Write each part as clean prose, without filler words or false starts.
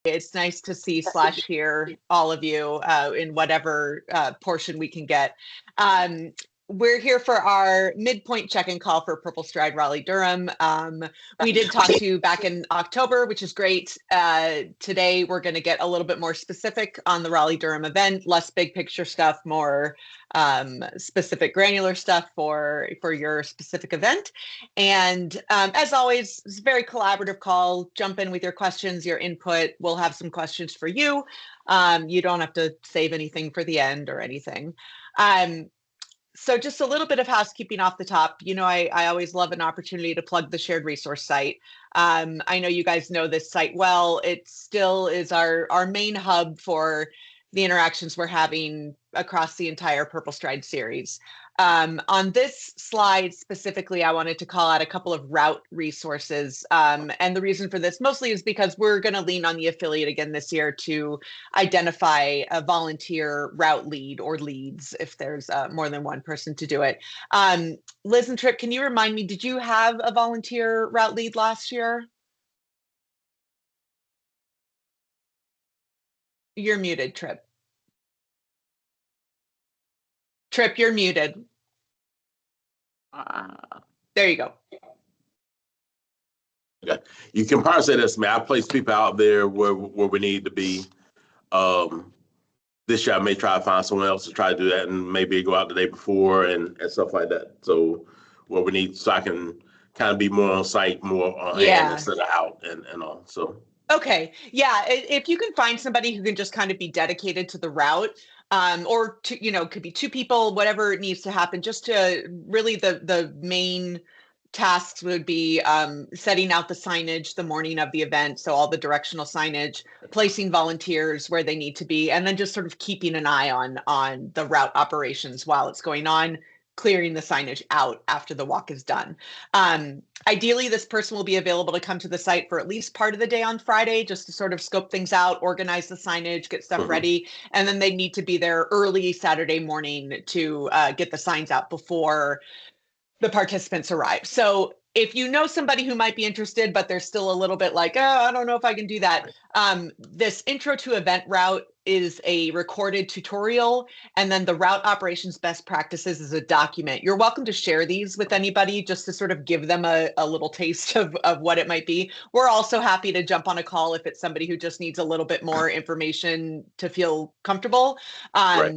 It's nice to see / hear all of you in whatever portion we can get. We're here for our midpoint check-in call for PurpleStride Raleigh Durham. We did talk to you back in October, which is great. Today, we're going to get a little bit more specific on the Raleigh Durham event, less big picture stuff, more specific granular stuff for your specific event. And as always, it's a very collaborative call. Jump in with your questions, your input. We'll have some questions for you. You don't have to save anything for the end or anything. So just a little bit of housekeeping off the top. You know, I always love an opportunity to plug the shared resource site. I know you guys know this site well. It still is our main hub for the interactions we're having across the entire PurpleStride series. On this slide specifically, I wanted to call out a couple of route resources. And the reason for this mostly is because we're going to lean on the affiliate again this year to identify a volunteer route lead or leads if there's more than one person to do it. Liz and Tripp, can you remind me, did you have a volunteer route lead last year? You're muted, Tripp. Tripp, you're muted. There you go. Okay. You can probably say this, man. I place people out there where we need to be. This year I may try to find someone else to try to do that and maybe go out the day before and stuff like that. So where we need, so I can kind of be more on site, more on hand instead of out and all. So. Okay. Yeah. If you can find somebody who can just kind of be dedicated to the route, or to, you know, could be 2 people, whatever it needs to happen, just to really the main tasks would be setting out the signage the morning of the event. So all the directional signage, placing volunteers where they need to be, and then just sort of keeping an eye on the route operations while it's going on, clearing the signage out after the walk is done. Ideally, this person will be available to come to the site for at least part of the day on Friday, just to sort of scope things out, organize the signage, get stuff ready. And then they need to be there early Saturday morning to get the signs out before the participants arrive. So if you know somebody who might be interested, but they're still a little bit like, oh, I don't know if I can do that. This intro to event route is a recorded tutorial, and then the route operations best practices is a document. You're welcome to share these with anybody just to sort of give them a little taste of what it might be. We're also happy to jump on a call if it's somebody who just needs a little bit more information to feel comfortable. Right.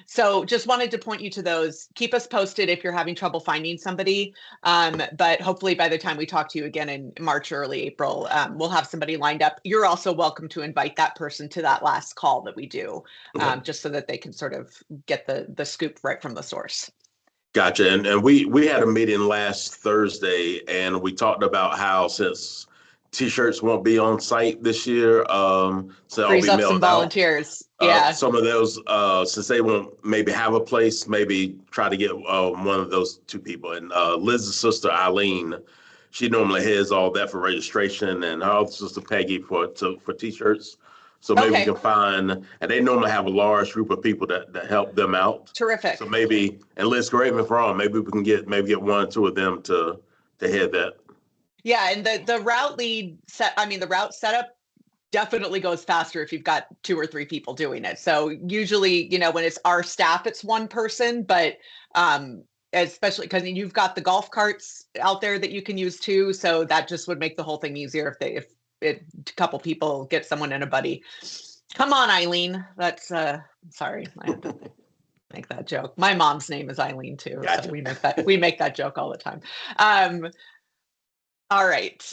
So just wanted to point you to those. Keep us posted if you're having trouble finding somebody. But hopefully by the time we talk to you again in March or early April, we'll have somebody lined up. You're also welcome to invite that person to that last call that we do, just so that they can sort of get the scoop right from the source. Gotcha. And we had a meeting last Thursday, and we talked about how since T-shirts won't be on site this year, so they'll be mailed some volunteers. Yeah. Some of those, since they won't maybe have a place, maybe try to get one of those 2 people. And Liz's sister, Eileen, she normally heads all that for registration, and her other sister, Peggy, for T-shirts. So maybe we can find, and they normally have a large group of people that help them out. Terrific. So maybe, and Liz, correct me if I'm wrong, maybe we can get 1 or 2 of them to head that. Yeah, and the route lead the route setup definitely goes faster if you've got 2 or 3 people doing it. So usually, you know, when it's our staff, it's 1 person, but especially because you've got the golf carts out there that you can use too. So that just would make the whole thing easier if a couple people get someone and a buddy. Come on, Eileen. That's sorry, I have to make that joke. My mom's name is Eileen too. Gotcha. So we make that joke all the time. All right.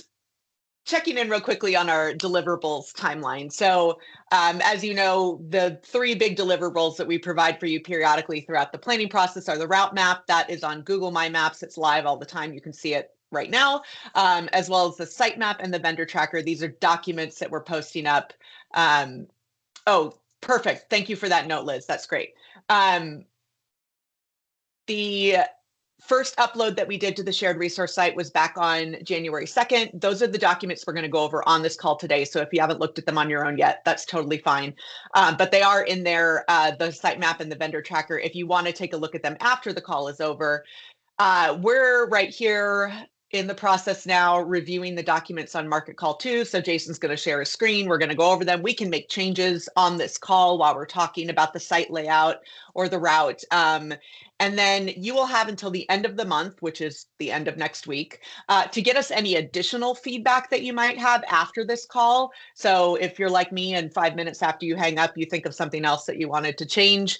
Checking in real quickly on our deliverables timeline. So as you know, the 3 big deliverables that we provide for you periodically throughout the planning process are the route map that is on Google My Maps. It's live all the time. You can see it right now, as well as the site map and the vendor tracker. These are documents that we're posting up. Oh, perfect. Thank you for that note, Liz. That's great. The first upload that we did to the shared resource site was back on January 2nd. Those are the documents we're going to go over on this call today. So if you haven't looked at them on your own yet, that's totally fine. But they are in there, the site map and the vendor tracker. If you want to take a look at them after the call is over, we're right here in the process now, reviewing the documents on Market Call 2. So Jason's going to share a screen. We're going to go over them. We can make changes on this call while we're talking about the site layout or the route. And then you will have until the end of the month, which is the end of next week, to get us any additional feedback that you might have after this call. So if you're like me and 5 minutes after you hang up, you think of something else that you wanted to change,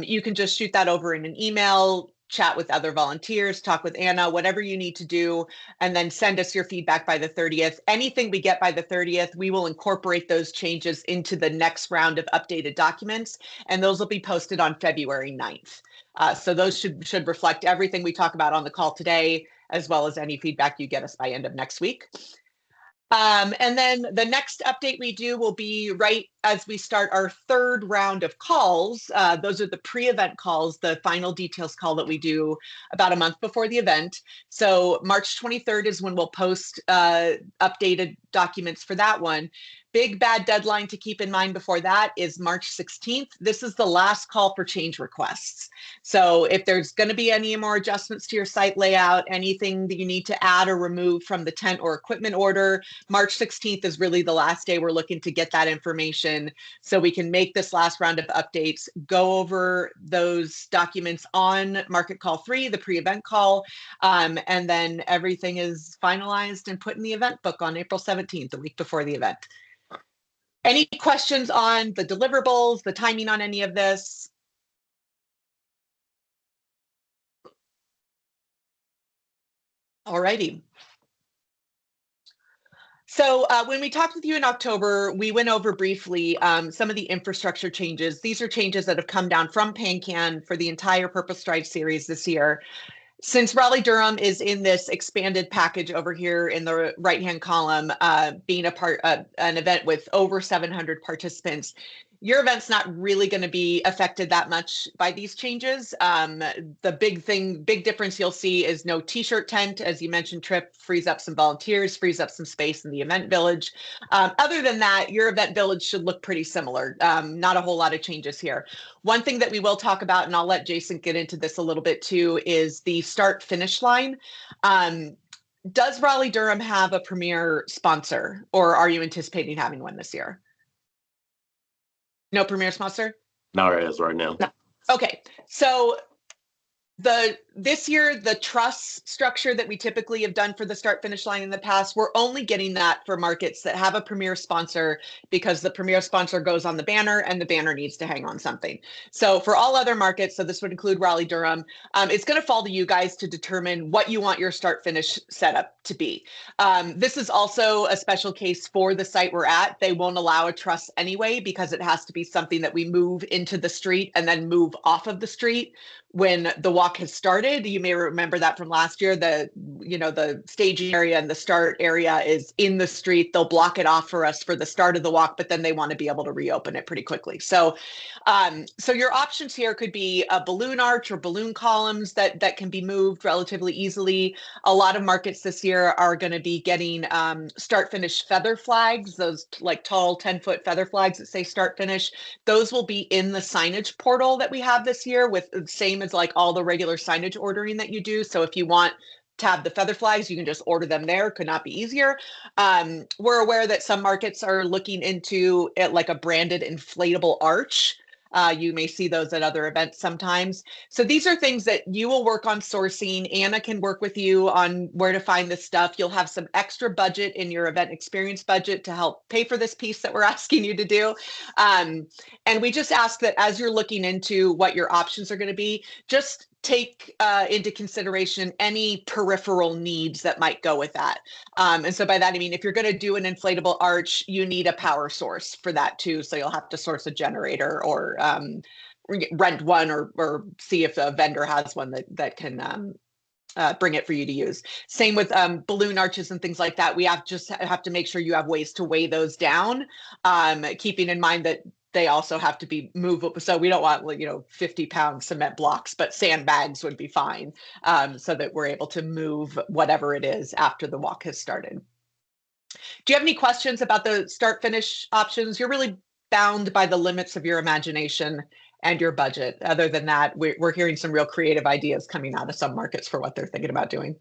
you can just shoot that over in an email, chat with other volunteers, talk with Anna, whatever you need to do, and then send us your feedback by the 30th. Anything we get by the 30th, we will incorporate those changes into the next round of updated documents, and those will be posted on February 9th. So those should reflect everything we talk about on the call today, as well as any feedback you get us by end of next week. And then the next update we do will be right as we start our third round of calls. Those are the pre-event calls, the final details call that we do about a month before the event. So March 23rd is when we'll post updated documents for that one. Big bad deadline to keep in mind before that is March 16th. This is the last call for change requests. So if there's going to be any more adjustments to your site layout, anything that you need to add or remove from the tent or equipment order, March 16th is really the last day we're looking to get that information so we can make this last round of updates, go over those documents on Market Call 3, the pre-event call, and then everything is finalized and put in the event book on April 17th, the week before the event. Any questions on the deliverables, the timing on any of this? All righty. So when we talked with you in October, we went over briefly some of the infrastructure changes. These are changes that have come down from PanCan for the entire PurpleStride series this year. Since Raleigh Durham is in this expanded package over here in the right-hand column, being an event with over 700 participants, your event's not really going to be affected that much by these changes. The big difference you'll see is no t-shirt tent. As you mentioned, Trip frees up some volunteers, frees up some space in the event village. Other than that, your event village should look pretty similar. Not a whole lot of changes here. One thing that we will talk about, and I'll let Jason get into this a little bit too, is the start finish line. Does Raleigh Durham have a premier sponsor, or are you anticipating having one this year? No premier sponsor? Not as right now. No. Okay, so this year, the truss structure that we typically have done for the start finish line in the past, we're only getting that for markets that have a premier sponsor, because the premier sponsor goes on the banner and the banner needs to hang on something. So for all other markets, so this would include Raleigh Durham, it's going to fall to you guys to determine what you want your start finish setup to be. This is also a special case for the site we're at. They won't allow a truss anyway, because it has to be something that we move into the street and then move off of the street when the walk has started. You may remember that from last year. The staging area and the start area is in the street. They'll block it off for us for the start of the walk, but then they want to be able to reopen it pretty quickly. So your options here could be a balloon arch or balloon columns that can be moved relatively easily. A lot of markets this year are going to be getting start finish feather flags, those like tall 10-foot feather flags that say start finish. Those will be in the signage portal that we have this year, with the same as like all the regular signage ordering that you do. So if you want to have the feather flags, you can just order them there. Could not be easier. We're aware that some markets are looking into it like a branded inflatable arch. You may see those at other events sometimes. So these are things that you will work on sourcing. Anna can work with you on where to find this stuff. You'll have some extra budget in your event experience budget to help pay for this piece that we're asking you to do. And we just ask that as you're looking into what your options are going to be, just take into consideration any peripheral needs that might go with that. And so by that, I mean, if you're going to do an inflatable arch, you need a power source for that too. So you'll have to source a generator or rent one or see if a vendor has one that can bring it for you to use. Same with balloon arches and things like that. We have to make sure you have ways to weigh those down, keeping in mind that they also have to be movable. So we don't want 50-pound cement blocks, but sandbags would be fine, so that we're able to move whatever it is after the walk has started. Do you have any questions about the start finish options? You're really bound by the limits of your imagination and your budget. Other than that, we're hearing some real creative ideas coming out of some markets for what they're thinking about doing.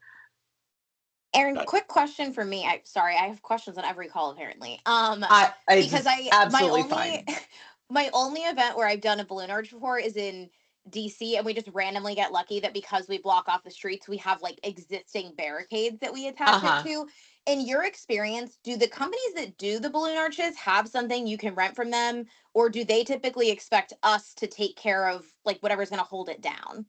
Aaron, quick question for me. Sorry, I have questions on every call apparently. Because absolutely fine. My only event where I've done a balloon arch before is in DC, and we just randomly get lucky that because we block off the streets, we have like existing barricades that we attach it to. In your experience, do the companies that do the balloon arches have something you can rent from them, or do they typically expect us to take care of like whatever's going to hold it down?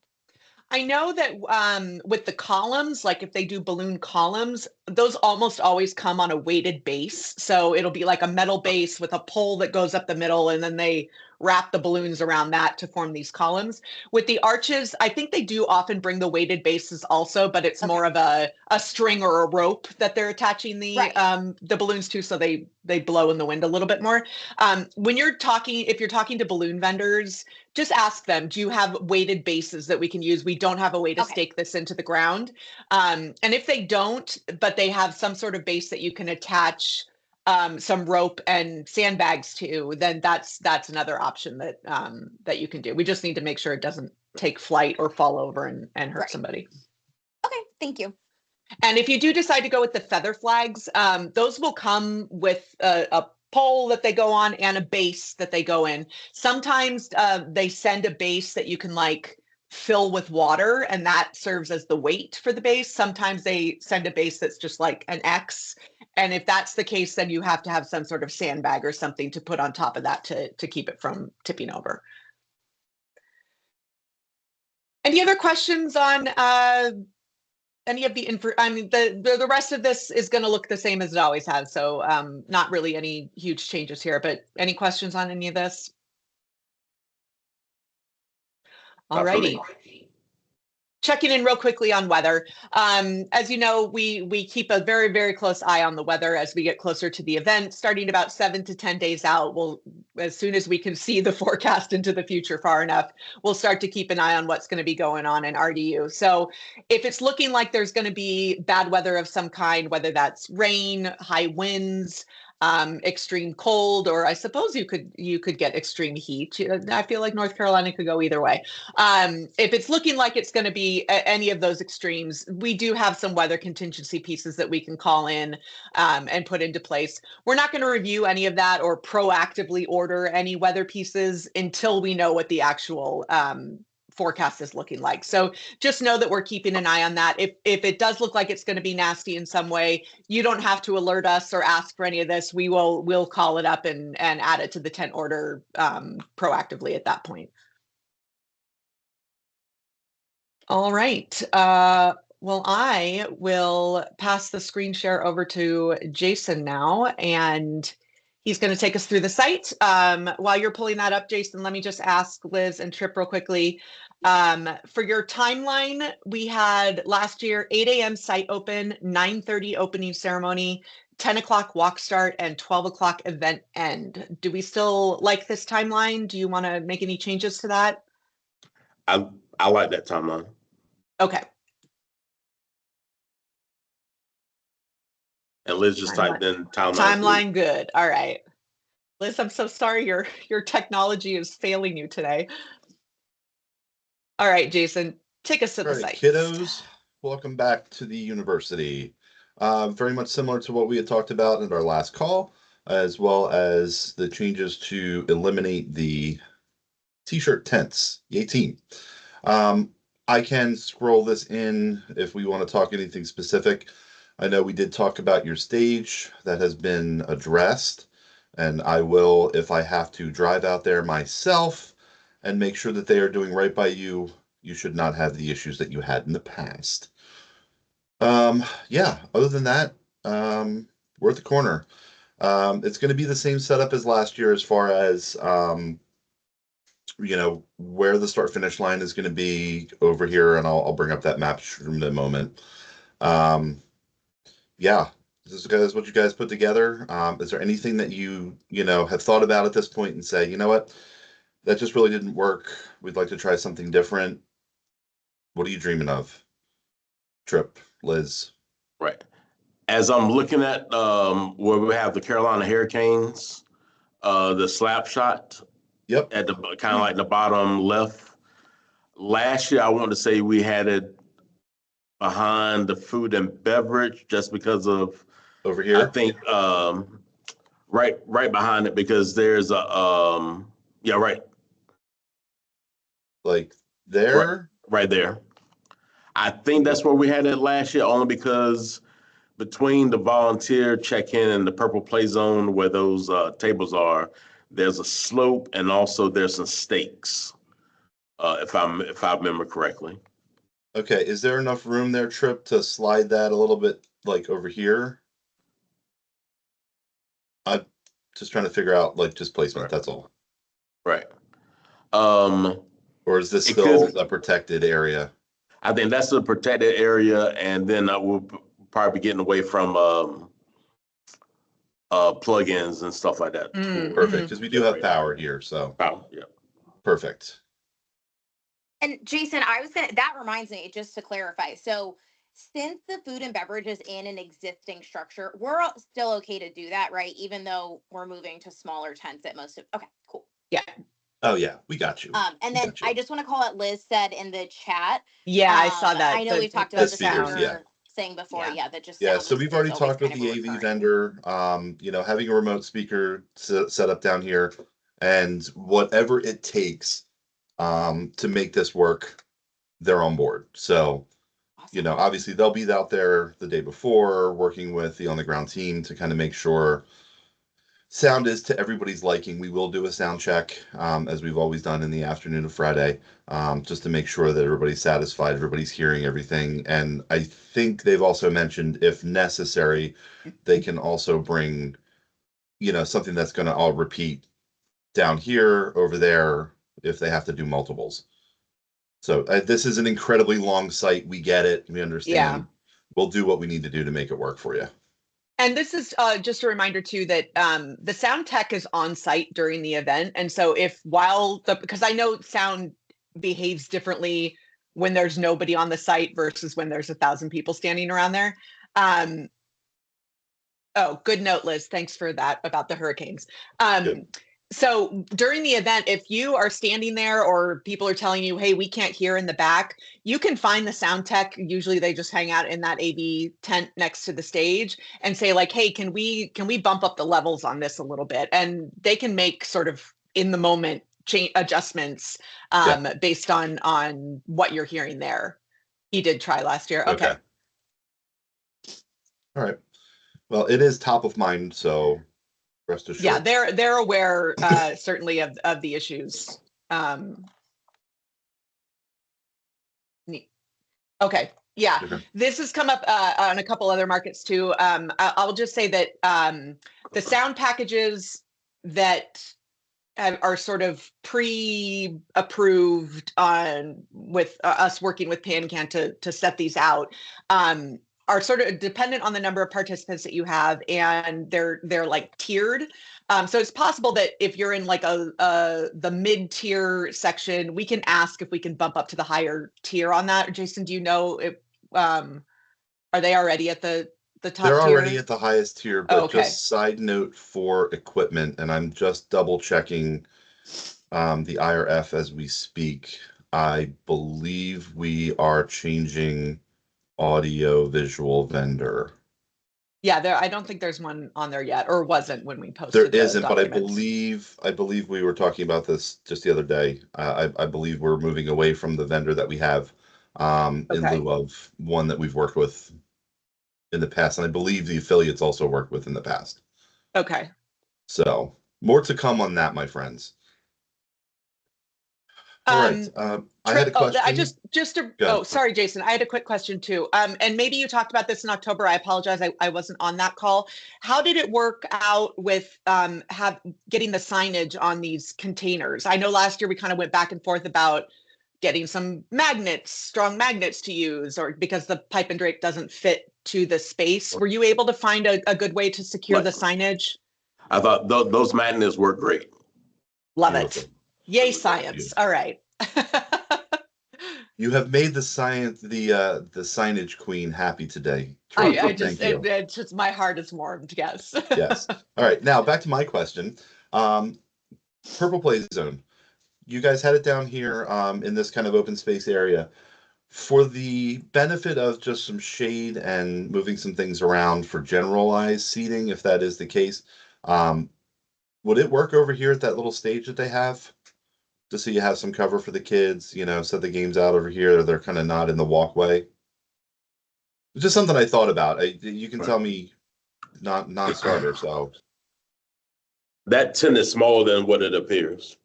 I know that with the columns, like if they do balloon columns, those almost always come on a weighted base. So it'll be like a metal base with a pole that goes up the middle, and then they wrap the balloons around that to form these columns. With the arches, I think they do often bring the weighted bases also, but it's more of a string or a rope that they're attaching the balloons to, so they blow in the wind a little bit more. If you're talking to balloon vendors, just ask them, do you have weighted bases that we can use? We don't have a way to stake this into the ground. And if they don't, but they have some sort of base that you can attach some rope and sandbags to, then that's another option that you can do. We just need to make sure it doesn't take flight or fall over and hurt somebody. Okay, thank you. And if you do decide to go with the feather flags, those will come with a pole that they go on and a base that they go in. Sometimes they send a base that you can like fill with water, and that serves as the weight for the base. Sometimes they send a base that's just like an X. And if that's the case, then you have to have some sort of sandbag or something to put on top of that to keep it from tipping over. Any other questions on any of the info? I mean, the rest of this is going to look the same as it always has. So not really any huge changes here, but any questions on any of this? All righty. Checking in real quickly on weather. As you know, we keep a very, very close eye on the weather as we get closer to the event, starting about 7 to 10 days out. As soon as we can see the forecast into the future far enough, we'll start to keep an eye on what's going to be going on in RDU. So if it's looking like there's going to be bad weather of some kind, whether that's rain, high winds, extreme cold, or I suppose you could get extreme heat. I feel like North Carolina could go either way. If it's looking like it's going to be any of those extremes, we do have some weather contingency pieces that we can call in and put into place. We're not going to review any of that or proactively order any weather pieces until we know what the actual forecast is looking like. So just know that we're keeping an eye on that. If it does look like it's going to be nasty in some way, you don't have to alert us or ask for any of this. We'll call it up and add it to the tent order proactively at that point. All right. Well, I will pass the screen share over to Jason now, and he's going to take us through the site. While you're pulling that up, Jason, let me just ask Liz and Trip real quickly. For your timeline, we had last year 8 a.m. site open, 9:30 opening ceremony, 10 o'clock walk start, and 12 o'clock event end. Do we still like this timeline? Do you want to make any changes to that? I like that timeline. Okay. And Liz just typed in timeline. Timeline good. All right. Liz, I'm so sorry your technology is failing you today. All right, Jason, take us to the site. Kiddos, welcome back to the university. Very much similar to what we had talked about in our last call, as well as the changes to eliminate the t-shirt tents, yay team. I can scroll this in if we want to talk anything specific. I know we did talk about your stage that has been addressed, and I will, if I have to drive out there myself and make sure that they are doing right by you, you should not have the issues that you had in the past. Yeah, other than that, we're at the corner. It's going to be the same setup as last year as far as, you know, where the start finish line is going to be over here, and I'll bring up that map in a moment. Yeah, this is what you guys put together. Is there anything that you have thought about at this point and say, you know what, that just really didn't work, we'd like to try something different? What are you dreaming of? Trip, Liz? Right. As I'm looking at where we have the Carolina Hurricanes, the slap shot. Yep. At the kind of like the bottom left. Last year, I want to say we had it behind the food and beverage, just because of, Over I here, think, right behind it, because there's a, yeah, like there. right there. I think that's where we had it last year, only because between the volunteer check-in and the purple play zone where those tables are, there's a slope, and also there's some stakes, if I remember correctly. Okay, is there enough room there, Trip, to slide that a little bit, like over here? I'm just trying to figure out, like, just placement. Right. That's all. Right. Or is this It still could. a protected area? I think that's a protected area, and then I will probably be getting away from plugins and stuff like that. Mm, Perfect, because we do have power here, so Power, yeah. perfect. And Jason, that reminds me, just to clarify. So since the food and beverage is in an existing structure, we're still okay to do that, right? Even though we're moving to smaller tents at most of, okay, cool. Yeah. Oh yeah, we got you. And then I just want to call out, Liz said in the chat. Yeah, I saw that. I know we've talked about the speakers, sound saying before, that just yeah. sound So we've already is always talked with kind the of a AV recurring. vendor. Having a remote speaker set up down here, and whatever it takes to make this work, they're on board. So, Awesome. obviously they'll be out there the day before working with the on the ground team to kind of make sure sound is to everybody's liking. We will do a sound check, as we've always done in the afternoon of Friday, just to make sure that everybody's satisfied, everybody's hearing everything. And I think they've also mentioned, if necessary, they can also bring, something that's going to all repeat down here, over there, if they have to do multiples. So this is an incredibly long site. We get it. We understand. Yeah. We'll do what we need to do to make it work for you. And this is just a reminder too that the sound tech is on site during the event. And so because I know sound behaves differently when there's nobody on the site versus when there's 1,000 people standing around there. Oh, good note, Liz. Thanks for that about the hurricanes. So during the event, if you are standing there or people are telling you, hey, we can't hear in the back, you can find the sound tech. Usually they just hang out in that AV tent next to the stage and say like, hey, can we bump up the levels on this a little bit? And they can make sort of in the moment adjustments based on what you're hearing there. He did try last year. Okay. All right. Well, it is top of mind, so rest assured. Yeah, they're aware certainly of the issues. Okay, yeah, this has come up on a couple other markets too. I'll just say that the sound packages that are sort of pre-approved on with us working with PanCan to set these out. Are sort of dependent on the number of participants that you have, and they're like tiered. So it's possible that if you're in like the mid-tier section, we can ask if we can bump up to the higher tier on that. Jason, do you know if are they already at the top tier? They're already at the highest tier, but okay. Just side note for equipment, and I'm just double checking the IRF as we speak. I believe we are changing audio visual vendor. Yeah, I don't think there's one on there yet, or wasn't when we posted. There isn't, but I believe we were talking about this just the other day. I believe we're moving away from the vendor that we have in lieu of one that we've worked with in the past, and I believe the affiliates also worked with in the past. Okay. So more to come on that, my friends. All right. I had a question. Sorry, Jason. I had a quick question too. And maybe you talked about this in October. I apologize. I wasn't on that call. How did it work out with getting the signage on these containers? I know last year we kind of went back and forth about getting some strong magnets to use, or because the pipe and drape doesn't fit to the space. Were you able to find a good way to secure the signage? I thought those magnets work great. Love it. Yay, science. All right. You have made the signage queen happy today. It's just my heart is warmed. Yes. Yes. All right. Now back to my question. Purple Play Zone. You guys had it down here in this kind of open space area. For the benefit of just some shade and moving some things around for generalized seating, if that is the case, would it work over here at that little stage that they have? Just so you have some cover for the kids, set the games out over here. They're kind of not in the walkway. It's just something I thought about. You can tell me non-starter, so. That tent is smaller than what it appears.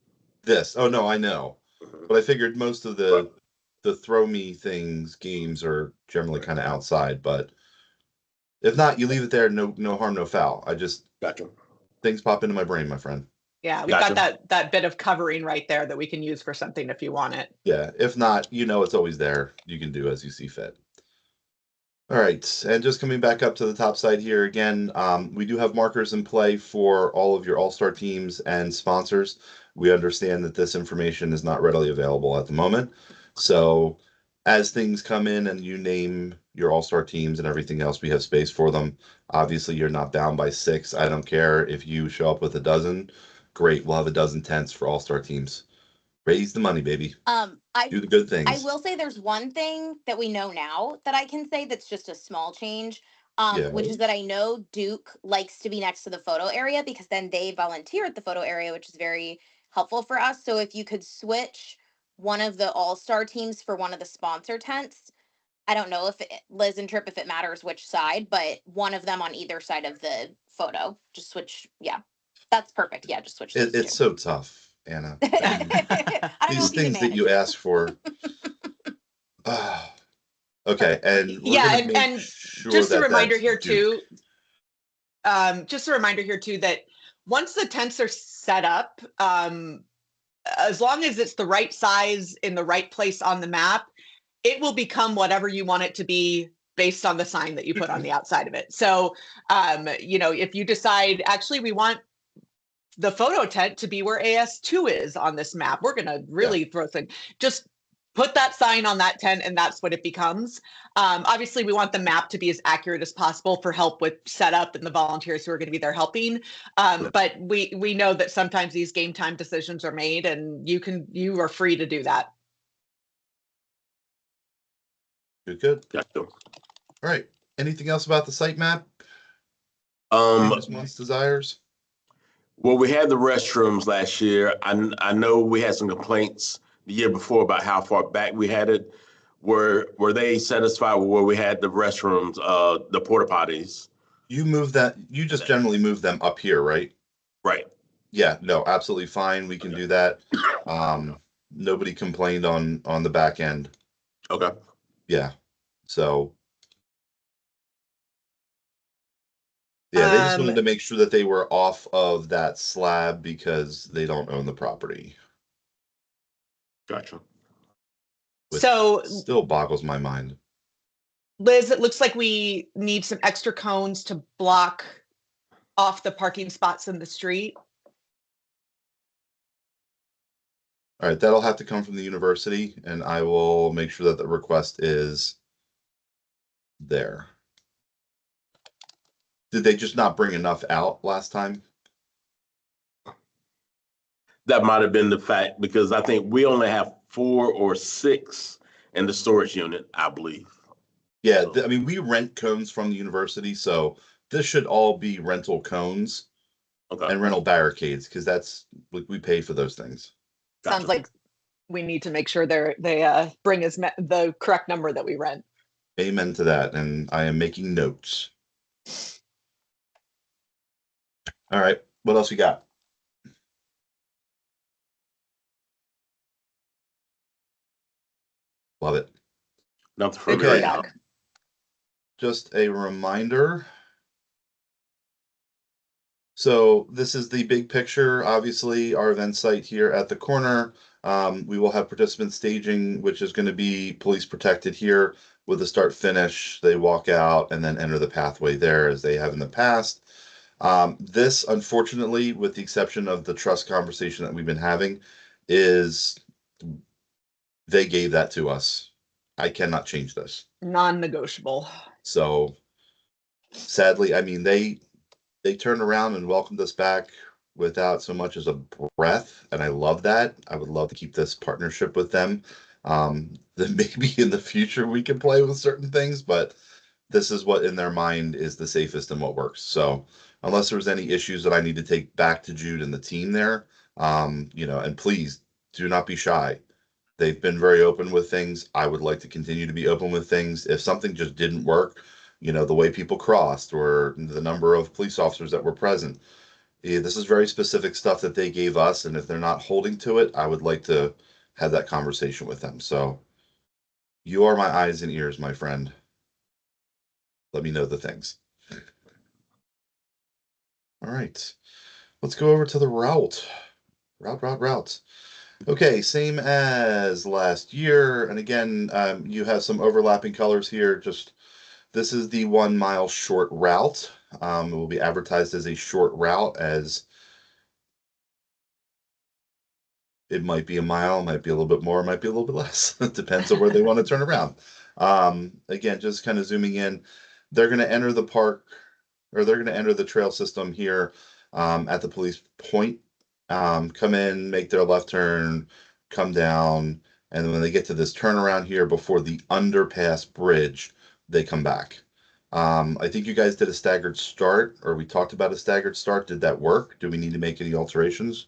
Oh no, I know. But I figured most of the throw me things games are generally kind of outside, but if not, you leave it there, no harm, no foul. Gotcha. Things pop into my brain, my friend. Yeah, we've got that bit of covering right there that we can use for something if you want it. Yeah, if not, it's always there. You can do as you see fit. All right, and just coming back up to the top side here again, we do have markers in play for all of your all-star teams and sponsors. We understand that this information is not readily available at the moment. So as things come in and you name your all-star teams and everything else, we have space for them. Obviously, you're not bound by 6. I don't care if you show up with a dozen. Great, we'll have a dozen tents for all-star teams. Raise the money, baby. Do the good things. I will say there's one thing that we know now that I can say that's just a small change, which is that I know Duke likes to be next to the photo area because then they volunteer at the photo area, which is very helpful for us. So if you could switch one of the all-star teams for one of the sponsor tents, I don't know if Liz and Trip, if it matters which side, but one of them on either side of the photo, just switch. Yeah, that's perfect. Yeah, just switch. It's so tough. Anna, these things that you ask for. Okay, and just a reminder here too. Just a reminder here too that once the tents are set up, as long as it's the right size in the right place on the map, it will become whatever you want it to be based on the sign that you put on the outside of it. So, if you decide actually we want the photo tent to be where AS2 is on this map, we're going to really throw things. Just put that sign on that tent and that's what it becomes. Obviously, we want the map to be as accurate as possible for help with setup and the volunteers who are going to be there helping. But we know that sometimes these game time decisions are made and you are free to do that. Good. Gotcha. All right. Anything else about the site map? One's desires? Well, we had the restrooms last year. I know we had some complaints the year before about how far back we had it. Were they satisfied with where we had the restrooms, the porta potties? You just generally move them up here, right? Right. Yeah, no, absolutely fine. We can do that. Nobody complained on the back end. Okay. Yeah. So yeah, they just wanted to make sure that they were off of that slab because they don't own the property. Gotcha. So still boggles my mind. Liz, it looks like we need some extra cones to block off the parking spots in the street. All right, that'll have to come from the university, and I will make sure that the request is there. Did they just not bring enough out last time? That might have been the fact because I think we only have 4 or 6 in the storage unit, I believe. Yeah, I mean, we rent cones from the university, so this should all be rental cones and rental barricades because we pay for those things. Gotcha. Sounds like we need to make sure they bring us the correct number that we rent. Amen to that, and I am making notes. All right, what else you got? Love it. Nothing for me. Just a reminder. So this is the big picture. Obviously, our event site here at the corner. We will have participant staging, which is going to be police protected here with a start finish. They walk out and then enter the pathway there as they have in the past. This, unfortunately, with the exception of the trust conversation that we've been having, is they gave that to us. I cannot change this. Non-negotiable. So sadly, I mean, they turned around and welcomed us back without so much as a breath, and I love that. I would love to keep this partnership with them. Then maybe in the future we can play with certain things, but this is what in their mind is the safest and what works. So unless there's any issues that I need to take back to Jude and the team there, and please do not be shy. They've been very open with things. I would like to continue to be open with things. If something just didn't work, the way people crossed or the number of police officers that were present, this is very specific stuff that they gave us. And if they're not holding to it, I would like to have that conversation with them. So you are my eyes and ears, my friend. Let me know the things. All right. Let's go over to the route. Route. Okay, same as last year. And again, you have some overlapping colors here. Just this is the 1 mile short route. It will be advertised as a short route, as it might be a mile, might be a little bit more, might be a little bit less. It depends on where they want to turn around. Again, just kind of zooming in, they're going to enter the park, or they're going to enter the trail system here at the police point. Come in, make their left turn, come down, and then when they get to this turnaround here before the underpass bridge, they come back. I think you guys did a staggered start, or we talked about a staggered start. Did that work? Do we need to make any alterations?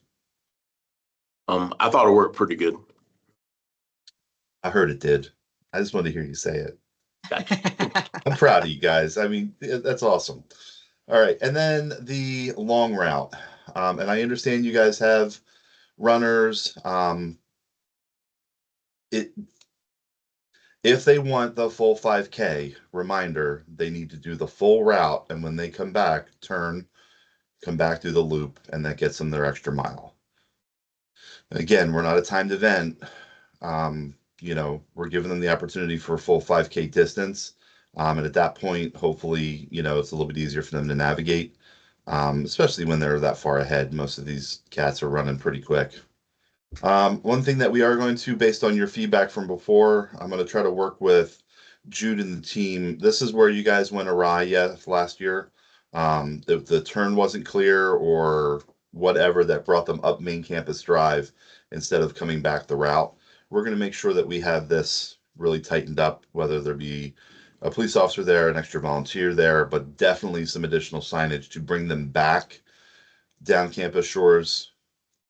I thought it worked pretty good. I heard it did. I just wanted to hear you say it. I'm proud of you guys. I mean, that's awesome. All right, and then the long route. And I understand you guys have runners. If they want the full 5K, reminder, they need to do the full route, and when they come back, come back through the loop, and that gets them their extra mile. Again, we're not a timed event. We're giving them the opportunity for a full 5K distance. And at that point, hopefully, it's a little bit easier for them to navigate, especially when they're that far ahead. Most of these cats are running pretty quick. One thing that we are going to, based on your feedback from before, I'm going to try to work with Jude and the team. This is where you guys went awry last year. The turn wasn't clear or whatever that brought them up Main Campus Drive instead of coming back the route. We're going to make sure that we have this really tightened up, whether there be a police officer there, an extra volunteer there, but definitely some additional signage to bring them back down Campus Shores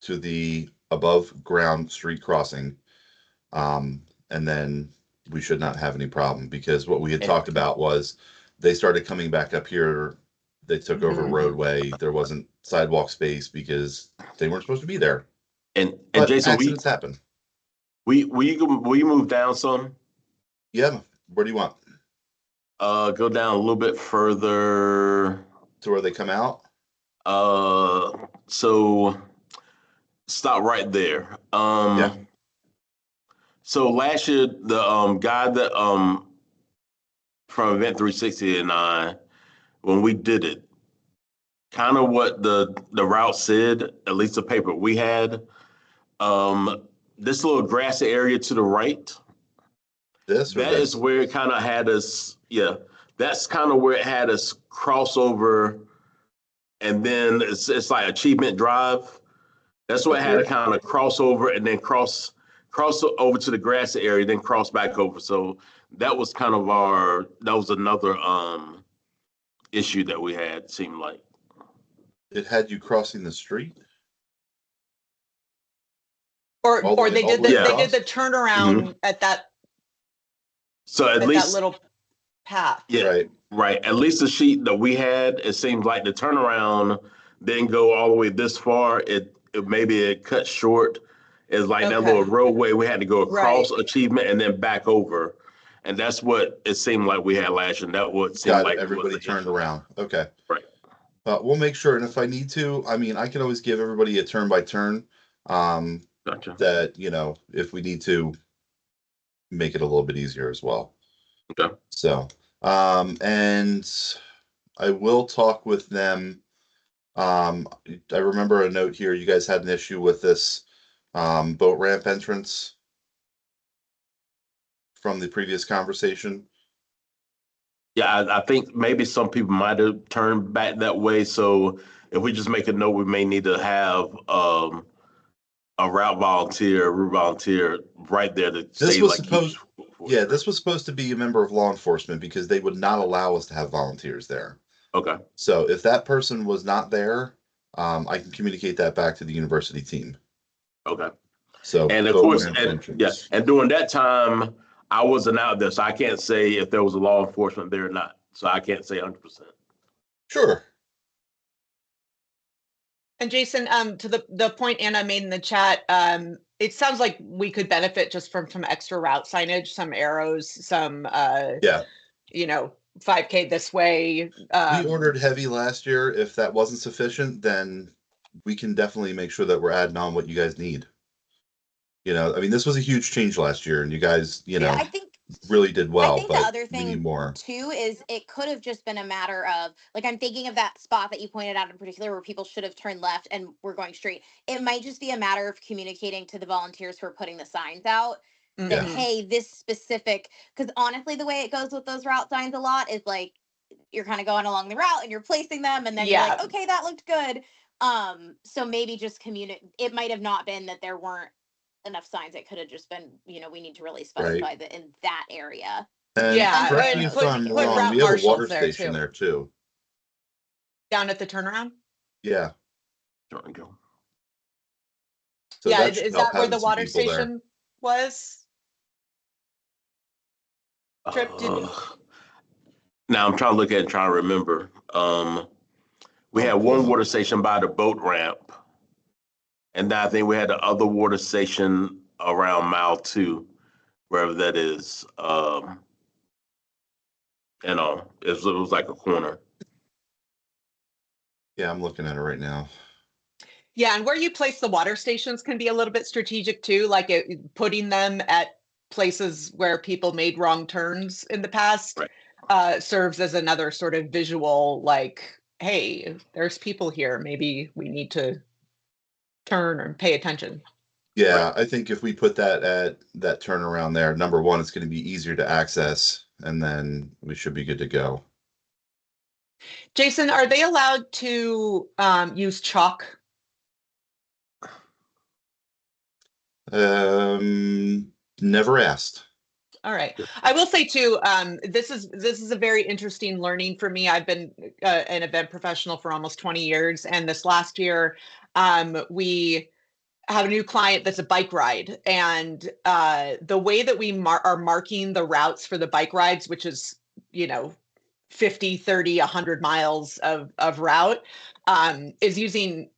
to the above ground street crossing. And then we should not have any problem, because what we had talked about was they started coming back up here. They took over roadway. There wasn't sidewalk space because they weren't supposed to be there. And but Jason, accidents happen. Will you move down some? Yeah. Where do you want? Go down a little bit further to where they come out. So stop right there. Yeah. So last year, the guy that from Event 360 and I, when we did it, kind of what the route said, at least the paper we had, this little grassy area to the right. That is where it kind of had us. Yeah, that's kind of where it had us cross over, and then it's like Achievement Drive. That's where it had to kind of cross over and then cross over to the grassy area, then cross back over. So that was kind of that was another issue that we had, seemed like. It had you crossing the street? Or they did the turnaround at that. So at least that little path. Yeah, right. At least the sheet that we had, it seems like the turnaround didn't go all the way this far. It cut short. It's like that little roadway we had to go across Achievement and then back over. And that's what it seemed like we had last year. And that would seem like everybody turned around. Okay. Right. We'll make sure. And if I need to, I mean, I can always give everybody a turn by turn. Gotcha. That, if we need to make it a little bit easier as well. Okay. So, and I will talk with them. I remember a note here. You guys had an issue with this boat ramp entrance from the previous conversation. Yeah, I think maybe some people might have turned back that way. So if we just make a note, we may need to have a route volunteer right there to This say was like supposed, yeah, this was supposed to be a member of law enforcement because they would not allow us to have volunteers there. Okay. So if that person was not there, I can communicate that back to the university team. Okay. So, And of course, and during that time, I wasn't out there, so I can't say if there was a law enforcement there or not. So I can't say 100%. Sure. And Jason, to the point Anna made in the chat, it sounds like we could benefit just from some extra route signage, some arrows, some, Yeah. 5K this way. We ordered heavy last year. If that wasn't sufficient, then we can definitely make sure that we're adding on what you guys need. I mean, this was a huge change last year, and you guys, I think really did well. I think but the other we thing need more. too is it could have just been a matter of, like, I'm thinking of that spot that you pointed out in particular where people should have turned left and we're going straight. It might just be a matter of communicating to the volunteers who are putting the signs out that, Yeah. hey, this specific, because honestly, the way it goes with those route signs a lot is like you're kind of going along the route and you're placing them and then you're like, okay, that looked good. So maybe just it might have not been that there weren't enough signs. It could have just been, we need to really specify that in that area. And correct me if I'm wrong, we have a water station there too. Down at the turnaround? Yeah. There we go. So yeah, is that where the water station was? Trip, now I'm trying to look at it and trying to remember. We had one water station by the boat ramp. And then I think we had the other water station around mile 2, wherever that is. It was like a corner. Yeah, I'm looking at it right now. Yeah, and where you place the water stations can be a little bit strategic too, like putting them at places where people made wrong turns in the past. Right. Serves as another sort of visual, like, hey, there's people here. Maybe we need to turn or pay attention. Yeah, right. I think if we put that at that turnaround there, number one, it's going to be easier to access, and then we should be good to go. Jason, are they allowed to use chalk? Never asked. All right. I will say too, this is a very interesting learning for me. I've been an event professional for almost 20 years. And this last year, we have a new client that's a bike ride. And the way that we are marking the routes for the bike rides, which is, 50, 30, 100 miles of route,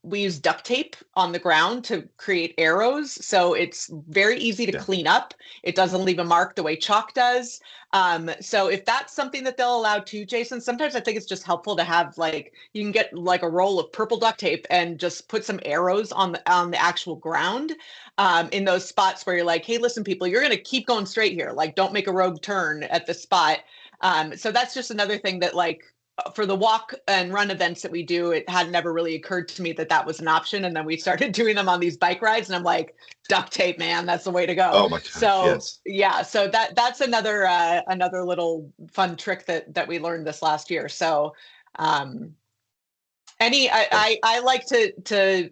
we use duct tape on the ground to create arrows. So it's very easy to clean up. It doesn't leave a mark the way chalk does. So if that's something that they'll allow too, Jason, sometimes I think it's just helpful to have, like, you can get like a roll of purple duct tape and just put some arrows on the actual ground in those spots where you're like, hey, listen, people, you're going to keep going straight here. Like, don't make a rogue turn at the spot. So that's just another thing that, like, for the walk and run events that we do, it had never really occurred to me that that was an option. And then we started doing them on these bike rides and I'm like, duct tape, man, that's the way to go. Oh my gosh, so yes. Yeah, so that's another little fun trick that we learned this last year. So I like to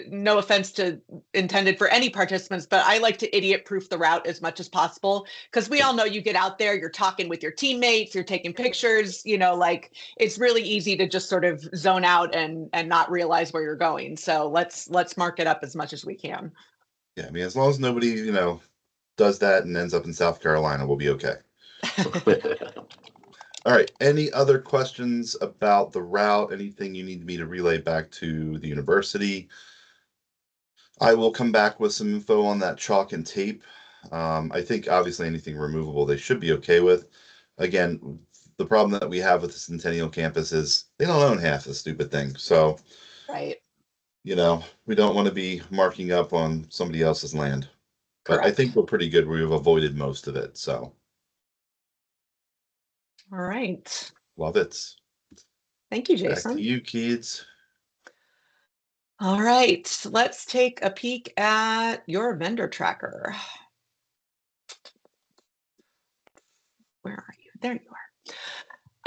no offense to intended for any participants, but I like to idiot proof the route as much as possible, because we all know you get out there, you're talking with your teammates, you're taking pictures, like, it's really easy to just sort of zone out and not realize where you're going. So let's mark it up as much as we can. Yeah, I mean, as long as nobody, does that and ends up in South Carolina, we'll be okay. All right. Any other questions about the route? Anything you need me to relay back to the university? I will come back with some info on that chalk and tape. I think obviously anything removable they should be okay with. Again, the problem that we have with the Centennial campus is they don't own half the stupid thing. So, right. We don't want to be marking up on somebody else's land. But Correct. I think we're pretty good. We've avoided most of it. So. All right. Love it. Thank you, Jason. Back to you, kids. All right. Let's take a peek at your vendor tracker. Where are you? There you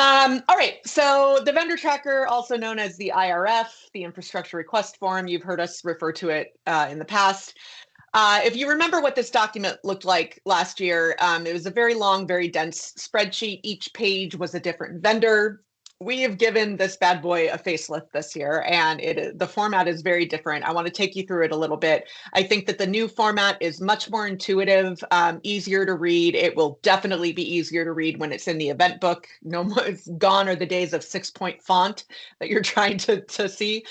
All right, so the vendor tracker, also known as the IRF, the infrastructure request form, you've heard us refer to it in the past. If you remember what this document looked like last year, it was a very long, very dense spreadsheet. Each page was a different vendor. We have given this bad boy a facelift this year, and the format is very different. I want to take you through it a little bit. I think that the new format is much more intuitive, easier to read. It will definitely be easier to read when it's in the event book. No more, it's gone are the days of 6-point font that you're trying to see.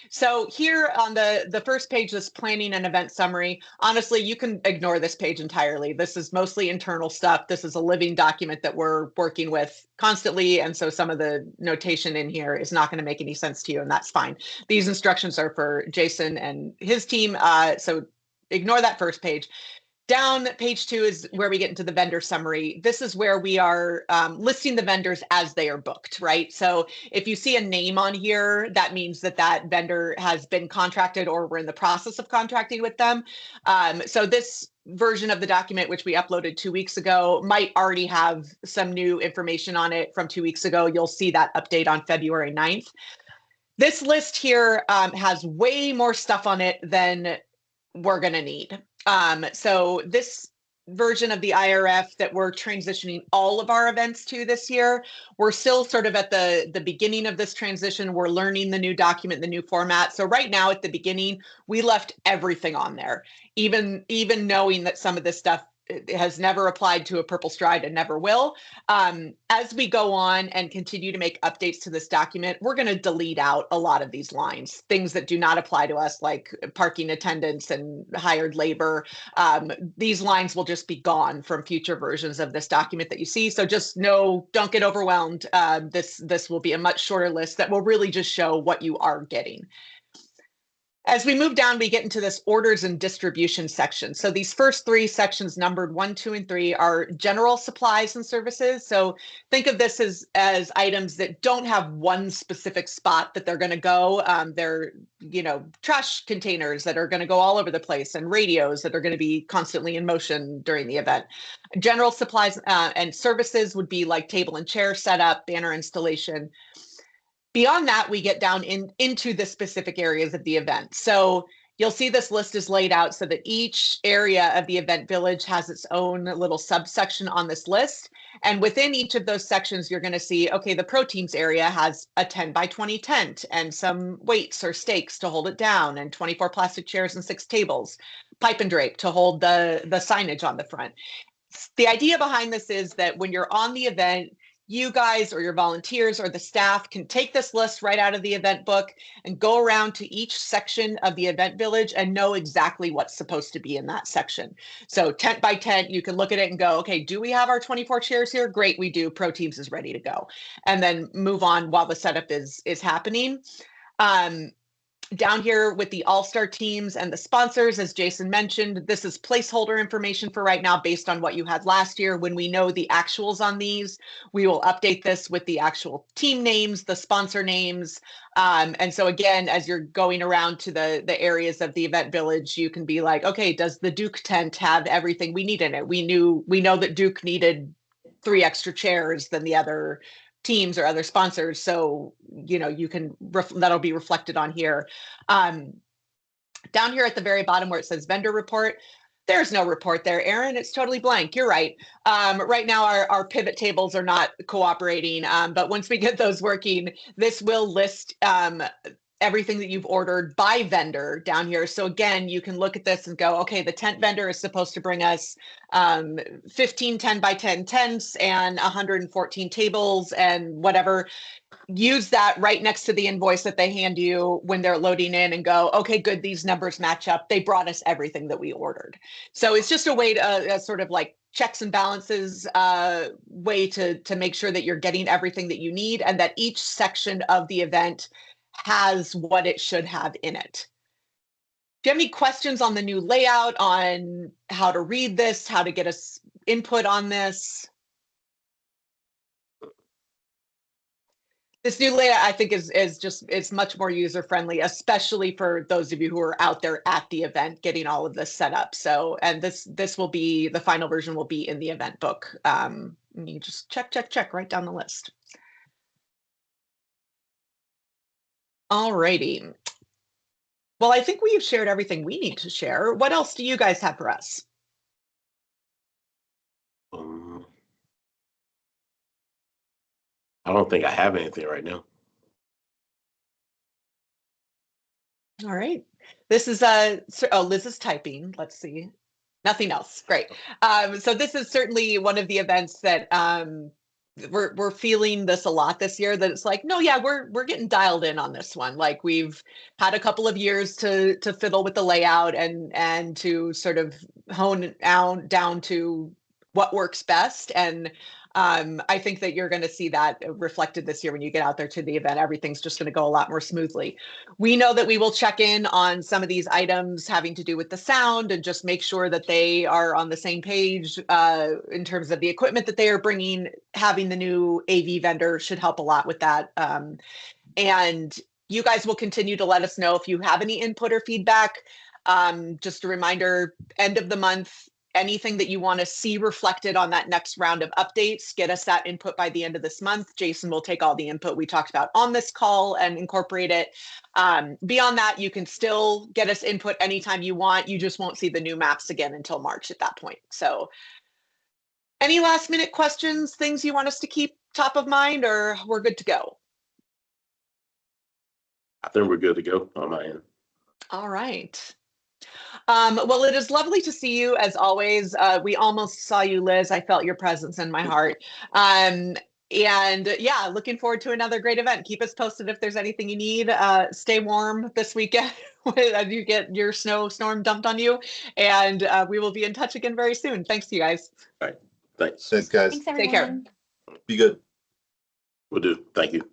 So here on the first page, this planning and event summary, honestly, you can ignore this page entirely. This is mostly internal stuff. This is a living document that we're working with constantly. And so some of the notation in here is not going to make any sense to you, and that's fine. These instructions are for Jason and his team. So ignore that first page. Down page 2 is where we get into the vendor summary. This is where we are listing the vendors as they are booked, right? So if you see a name on here, that means that that vendor has been contracted or we're in the process of contracting with them. So this version of the document, which we uploaded 2 weeks ago, might already have some new information on it from 2 weeks ago. You'll see that update on February 9th. This list here has way more stuff on it than we're going to need. So this version of the IRF that we're transitioning all of our events to this year, we're still sort of at the beginning of this transition. We're learning the new document, the new format. So right now at the beginning, we left everything on there, even knowing that some of this stuff has never applied to a PurpleStride and never will. As we go on and continue to make updates to this document, we're going to delete out a lot of these lines, things that do not apply to us, like parking attendants and hired labor. These lines will just be gone from future versions of this document that you see. So just don't get overwhelmed. This will be a much shorter list that will really just show what you are getting. As we move down, we get into this orders and distribution section. So these first 3 sections numbered 1, 2, and 3 are general supplies and services. So think of this as items that don't have one specific spot that they're going to go. They're, trash containers that are going to go all over the place, and radios that are going to be constantly in motion during the event. General supplies and services would be like table and chair setup, banner installation. Beyond that, we get down into the specific areas of the event. So you'll see this list is laid out so that each area of the event village has its own little subsection on this list. And within each of those sections, you're going to see, okay, the pro teams area has a 10 by 20 tent and some weights or stakes to hold it down, and 24 plastic chairs and 6 tables, pipe and drape to hold the signage on the front. The idea behind this is that when you're on the event, you guys or your volunteers or the staff can take this list right out of the event book and go around to each section of the event village and know exactly what's supposed to be in that section. So tent by tent, you can look at it and go, okay, do we have our 24 chairs here? Great, we do. Pro Teams is ready to go. And then move on while the setup is happening. Down here with the all-star teams and the sponsors, as Jason mentioned, this is placeholder information for right now based on what you had last year. When we know the actuals on these, we will update this with the actual team names, the sponsor names. And so again, as you're going around to the areas of the event village, you can be like, okay, does the Duke tent have everything we need in it? We know that Duke needed 3 extra chairs than the other teams or other sponsors. So, you can, that'll be reflected on here. Down here at the very bottom where it says vendor report, there's no report there, Aaron. It's totally blank. You're right. Right now, our pivot tables are not cooperating. But once we get those working, this will list everything that you've ordered by vendor down here. So again, you can look at this and go, okay, the tent vendor is supposed to bring us 15 10 by 10 tents and 114 tables and whatever. Use that right next to the invoice that they hand you when they're loading in and go, okay, good, these numbers match up. They brought us everything that we ordered. So it's just a way to sort of like checks and balances way to make sure that you're getting everything that you need and that each section of the event has what it should have in it. Do you have any questions on the new layout, on how to read this, how to get us input on this? This new layout, I think, is just, it's much more user friendly, especially for those of you who are out there at the event getting all of this set up. So, and this will be, the final version will be in the event book. You just check right down the list. All righty. Well, I think we've shared everything we need to share. What else do you guys have for us? I don't think I have anything right now. All right. This is Liz is typing. Let's see. Nothing else. Great. So this is certainly one of the events that we're feeling this a lot this year, that it's like, no, yeah, we're getting dialed in on this one. Like, we've had a couple of years to fiddle with the layout and to sort of hone it down to what works best. And I think that you're going to see that reflected this year when you get out there to the event. Everything's just going to go a lot more smoothly. We know that we will check in on some of these items having to do with the sound and just make sure that they are on the same page in terms of the equipment that they are bringing. Having the new AV vendor should help a lot with that. And you guys will continue to let us know if you have any input or feedback. Just a reminder, end of the month, anything that you want to see reflected on that next round of updates, get us that input by the end of this month. Jason will take all the input we talked about on this call and incorporate it. Beyond that, you can still get us input anytime you want. You just won't see the new maps again until March at that point. So any last minute questions, things you want us to keep top of mind, or we're good to go? I think we're good to go on my end. All right. Well, it is lovely to see you as always. We almost saw you, Liz. I felt your presence in my heart. And yeah, looking forward to another great event. Keep us posted if there's anything you need. Stay warm this weekend as you get your snowstorm dumped on you. And we will be in touch again very soon. Thanks to you guys. All right. Thanks. Thanks, guys. Thanks, everyone. Take care. Be good. Will do. Thank you.